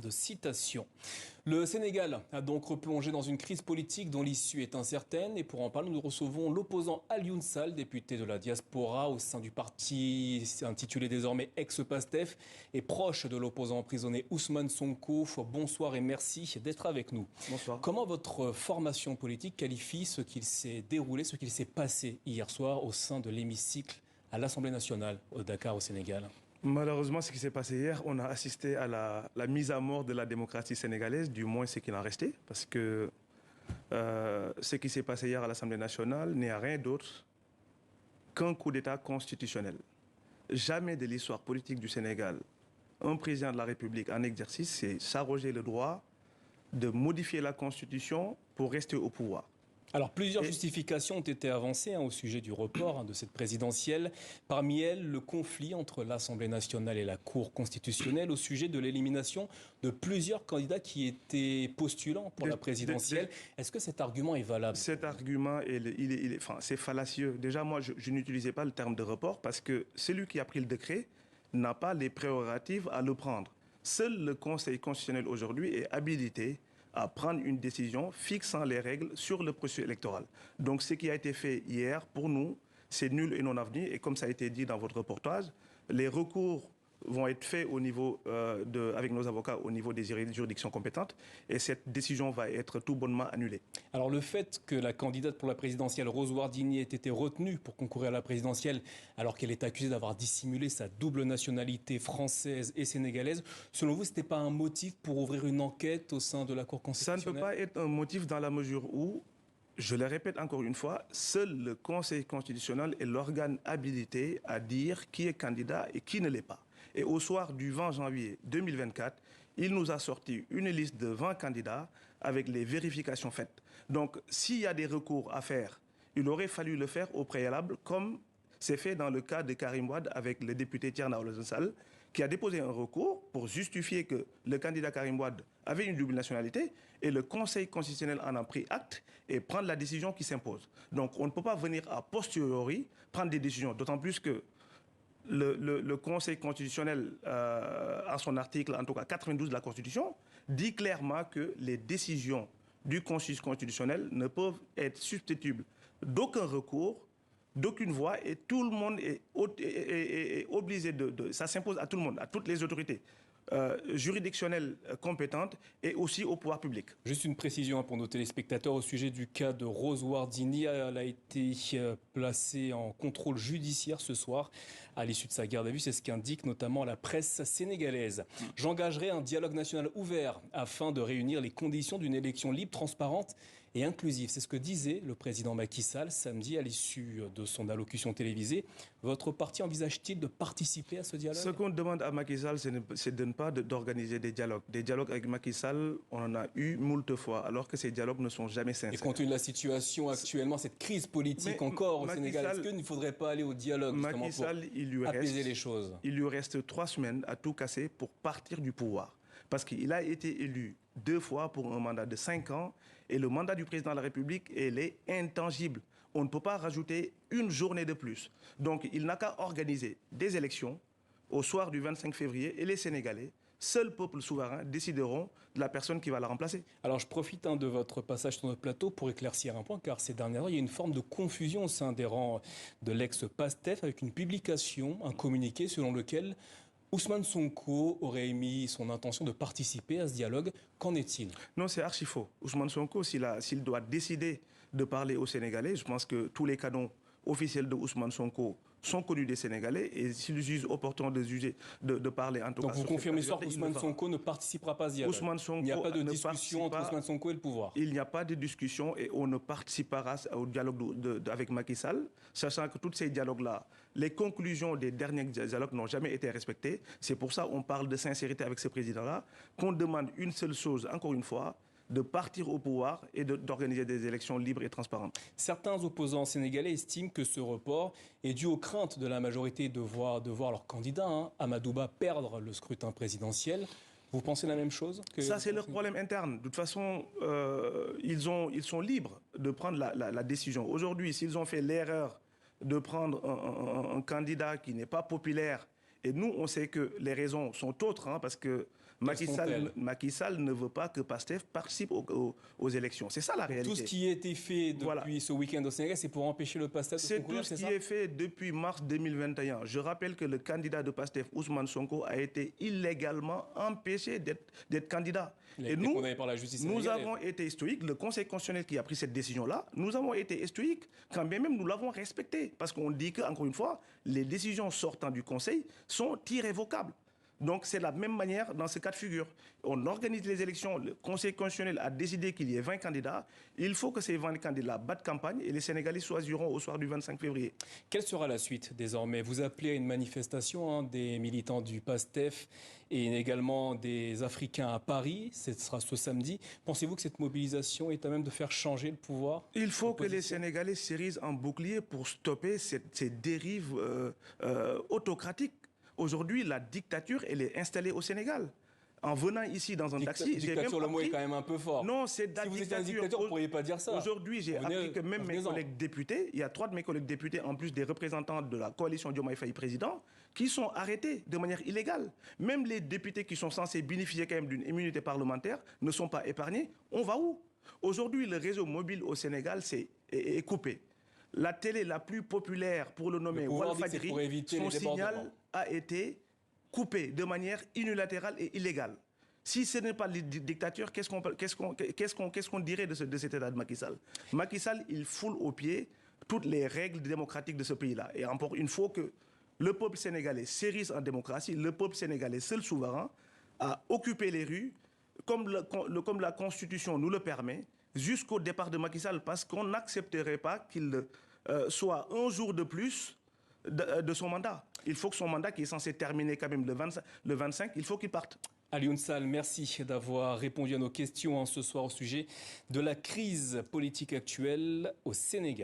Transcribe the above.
de citation. Le Sénégal a donc replongé dans une crise politique dont l'issue est incertaine. Et pour en parler, nous recevons l'opposant Alioune Sall, député de la diaspora au sein du parti intitulé désormais ex-Pastef et proche de l'opposant emprisonné Ousmane Sonko. Bonsoir et merci d'être avec nous. Bonsoir. Comment votre formation politique qualifie ce qu'il s'est déroulé, ce qu'il s'est passé hier soir au sein de l'hémicycle à l'Assemblée nationale au Dakar, au Sénégal? Malheureusement, ce qui s'est passé hier, on a assisté à la mise à mort de la démocratie sénégalaise, du moins ce qu'il en restait, parce que ce qui s'est passé hier à l'Assemblée nationale n'est rien d'autre qu'un coup d'État constitutionnel. Jamais de l'histoire politique du Sénégal, un président de la République en exercice s'est s'arroger le droit de modifier la Constitution pour rester au pouvoir. Alors, plusieurs justifications ont été avancées au sujet du report de cette présidentielle. Parmi elles, le conflit entre l'Assemblée nationale et la Cour constitutionnelle au sujet de l'élimination de plusieurs candidats qui étaient postulants pour la présidentielle. Est-ce que cet argument est valable? Cet argument, c'est fallacieux. Déjà, moi, je n'utilisais pas le terme de report parce que celui qui a pris le décret n'a pas les prérogatives à le prendre. Seul le Conseil constitutionnel aujourd'hui est habilité à prendre une décision fixant les règles sur le processus électoral. Donc ce qui a été fait hier, pour nous, c'est nul et non avenu. Et comme ça a été dit dans votre reportage, les recours vont être faits au niveau avec nos avocats au niveau des juridictions compétentes. Et cette décision va être tout bonnement annulée. Alors le fait que la candidate pour la présidentielle, Rose Wardini, ait été retenue pour concourir à la présidentielle alors qu'elle est accusée d'avoir dissimulé sa double nationalité française et sénégalaise, selon vous, ce n'était pas un motif pour ouvrir une enquête au sein de la Cour constitutionnelle? Ça ne peut pas être un motif dans la mesure où, je le répète encore une fois, seul le Conseil constitutionnel est l'organe habilité à dire qui est candidat et qui ne l'est pas. Et au soir du 20 janvier 2024, il nous a sorti une liste de 20 candidats avec les vérifications faites. Donc, s'il y a des recours à faire, il aurait fallu le faire au préalable, comme c'est fait dans le cas de Karim Wade avec le député Thierno Alassane Sall, qui a déposé un recours pour justifier que le candidat Karim Wade avait une double nationalité et le Conseil constitutionnel en a pris acte et prendre la décision qui s'impose. Donc, on ne peut pas venir a posteriori prendre des décisions, d'autant plus que le Conseil constitutionnel, à son article, en tout cas 92 de la Constitution, dit clairement que les décisions du Conseil constitutionnel ne peuvent être susceptibles d'aucun recours, d'aucune voie, et tout le monde est obligé ça s'impose à tout le monde, à toutes les autorités juridictionnelles compétentes et aussi au pouvoir public. Juste une précision pour nos téléspectateurs au sujet du cas de Rose Wardini. Elle a été placée en contrôle judiciaire ce soir à l'issue de sa garde à vue. C'est ce qu'indique notamment la presse sénégalaise. J'engagerai un dialogue national ouvert afin de réunir les conditions d'une élection libre, transparente et inclusive. C'est ce que disait le président Macky Sall samedi à l'issue de son allocution télévisée. Votre parti envisage-t-il de participer à ce dialogue? Ce qu'on demande à Macky Sall, c'est de ne pas d'organiser des dialogues. Des dialogues avec Macky Sall, on en a eu moult fois, alors que ces dialogues ne sont jamais sincères. Et compte tenu de la situation actuellement, cette crise politique encore au Sénégal, est-ce qu'il ne faudrait pas aller au dialogue justement pour apaiser les choses? Il lui reste 3 semaines à tout casser pour partir du pouvoir. Parce qu'il a été élu 2 fois pour un mandat de 5 ans et le mandat du président de la République, il est intangible. On ne peut pas rajouter une journée de plus. Donc il n'a qu'à organiser des élections au soir du 25 février et les Sénégalais, seul peuple souverain, décideront de la personne qui va la remplacer. Alors je profite de votre passage sur notre plateau pour éclaircir un point, car ces dernières heures, il y a une forme de confusion au sein des rangs de l'ex-Pastef avec une publication, un communiqué selon lequel Ousmane Sonko aurait émis son intention de participer à ce dialogue. Qu'en est-il? Non, c'est archi faux. Ousmane Sonko, s'il doit décider de parler aux Sénégalais, je pense que tous les canons officiels de Ousmane Sonko sont connus des Sénégalais et s'ils jugent opportun de parler en tout cas... Donc vous confirmez ce soir qu'Ousmane Sonko ne participera pas à ce dialogue? Il n'y a pas de discussion entre Ousmane Sonko et le pouvoir? Il n'y a pas de discussion et on ne participera au dialogue avec Macky Sall, sachant que tous ces dialogues-là, les conclusions des derniers dialogues n'ont jamais été respectées. C'est pour ça qu'on parle de sincérité avec ce président-là, qu'on demande une seule chose, encore une fois, de partir au pouvoir et d'organiser des élections libres et transparentes. Certains opposants sénégalais estiment que ce report est dû aux craintes de la majorité de voir leur candidat, Amadouba, perdre le scrutin présidentiel. Vous pensez la même chose Ça, c'est leur problème interne. De toute façon, ils sont libres de prendre la décision. Aujourd'hui, s'ils ont fait l'erreur de prendre un candidat qui n'est pas populaire, et nous, on sait que les raisons sont autres, parce que Macky Sall ne veut pas que PASTEF participe aux élections. C'est ça la réalité. Tout ce qui a été fait depuis ce week-end au Sénégal, c'est pour empêcher le PASTEF de concourir, c'est tout ce qui est fait depuis mars 2021. Je rappelle que le candidat de PASTEF, Ousmane Sonko, a été illégalement empêché d'être candidat. Et nous, par la justice nous avons été stoïques. Le Conseil constitutionnel qui a pris cette décision-là, nous avons été stoïques, quand bien même nous l'avons respecté. Parce qu'on dit que, encore une fois, les décisions sortant du Conseil sont irrévocables. Donc c'est la même manière dans ce cas de figure. On organise les élections, le Conseil constitutionnel a décidé qu'il y ait 20 candidats. Il faut que ces 20 candidats battent campagne et les Sénégalais choisiront au soir du 25 février. Quelle sera la suite désormais? Vous appelez à une manifestation des militants du PASTEF et également des Africains à Paris. Ce sera ce samedi. Pensez-vous que cette mobilisation est à même de faire changer le pouvoir? Il faut que les Sénégalais s'érisent en bouclier pour stopper ces dérives autocratiques. Aujourd'hui, la dictature, elle est installée au Sénégal. En venant ici dans un taxi, j'ai même appris... le mot est quand même un peu fort. Non, c'est de la dictature. Si vous étiez un dictateur, vous ne pourriez pas dire ça. Aujourd'hui, j'ai appris que même mes collègues députés, il y a 3 de mes collègues députés, en plus des représentants de la coalition Diomaye Faye président, qui sont arrêtés de manière illégale. Même les députés qui sont censés bénéficier quand même d'une immunité parlementaire ne sont pas épargnés. On va où? Aujourd'hui, le réseau mobile au Sénégal est coupé. La télé la plus populaire, pour le nommer Walfadjri, son signal a été coupé de manière unilatérale et illégale. Si ce n'est pas la dictature, qu'est-ce qu'on dirait de cet état de Macky Sall? Macky Sall, il foule aux pieds toutes les règles démocratiques de ce pays-là. Et encore une fois que le peuple sénégalais s'érige en démocratie, le peuple sénégalais, seul souverain, a occupé les rues, comme la Constitution nous le permet, jusqu'au départ de Macky Sall, parce qu'on n'accepterait pas qu'il soit un jour de plus de son mandat. Il faut que son mandat, qui est censé terminer quand même le 25, il faut qu'il parte. Alioune Sall, merci d'avoir répondu à nos questions ce soir au sujet de la crise politique actuelle au Sénégal.